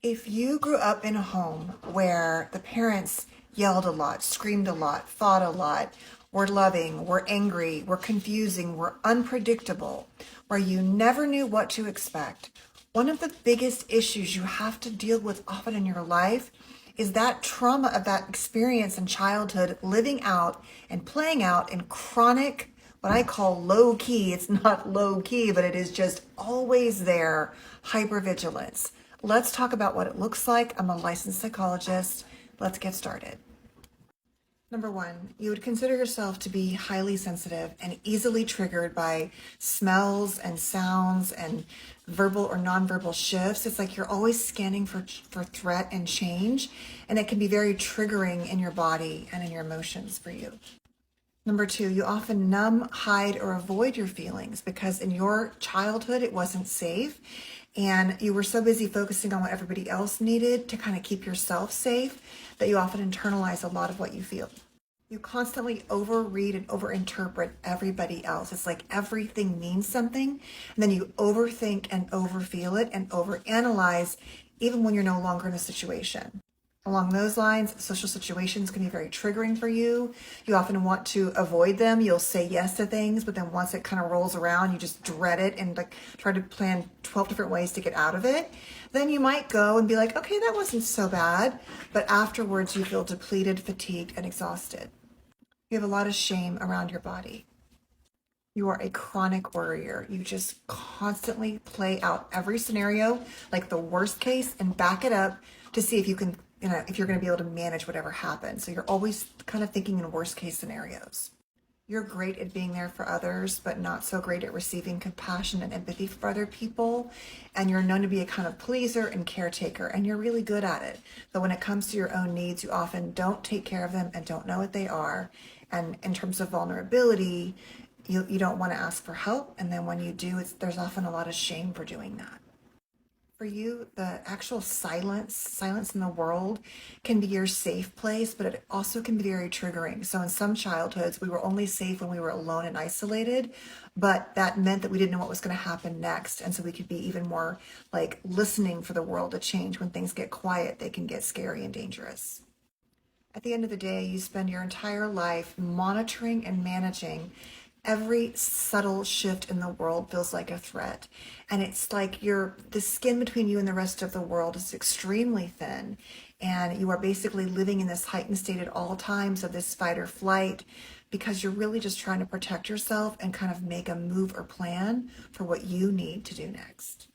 If you grew up in a home where the parents yelled a lot, screamed a lot, fought a lot, were loving, were angry, were confusing, were unpredictable, where you never knew what to expect, one of the biggest issues you have to deal with often in your life is that trauma of that experience in childhood living out and playing out in chronic, what I call low key. It's not low key, but it is just always there, hypervigilance. Let's talk about what it looks like. I'm a licensed psychologist. Let's get started. Number one, you would consider yourself to be highly sensitive and easily triggered by smells and sounds and verbal or nonverbal shifts. It's like you're always scanning for threat and change, and it can be very triggering in your body and in your emotions for you. Number two, you often numb, hide, or avoid your feelings because in your childhood it wasn't safe and you were so busy focusing on what everybody else needed to kind of keep yourself safe that you often internalize a lot of what you feel. You constantly overread and overinterpret everybody else. It's like everything means something, and then you overthink and overfeel it and overanalyze even when you're no longer in the situation. Along those lines, social situations can be very triggering for you. You often want to avoid them. You'll say yes to things, but then once it kind of rolls around, you just dread it and like try to plan 12 different ways to get out of it. Then you might go and be like, okay, that wasn't so bad. But afterwards, you feel depleted, fatigued, and exhausted. You have a lot of shame around your body. You are a chronic worrier. You just constantly play out every scenario like the worst case and back it up to see if you can, if you're going to be able to manage whatever happens. So you're always kind of thinking in worst case scenarios. You're great at being there for others, but not so great at receiving compassion and empathy for other people. And you're known to be a kind of pleaser and caretaker, and you're really good at it. But when it comes to your own needs, you often don't take care of them and don't know what they are. And in terms of vulnerability, you don't want to ask for help. And then when you do, there's often a lot of shame for doing that. For you, the actual silence in the world can be your safe place, but it also can be very triggering. So in some childhoods, we were only safe when we were alone and isolated, but that meant that we didn't know what was going to happen next. And so we could be even more like listening for the world to change. When things get quiet, they can get scary and dangerous. At the end of the day, you spend your entire life monitoring and managing every subtle shift in the world feels like a threat. And it's like the skin between you and the rest of the world is extremely thin. And you are basically living in this heightened state at all times of this fight or flight because you're really just trying to protect yourself and kind of make a move or plan for what you need to do next.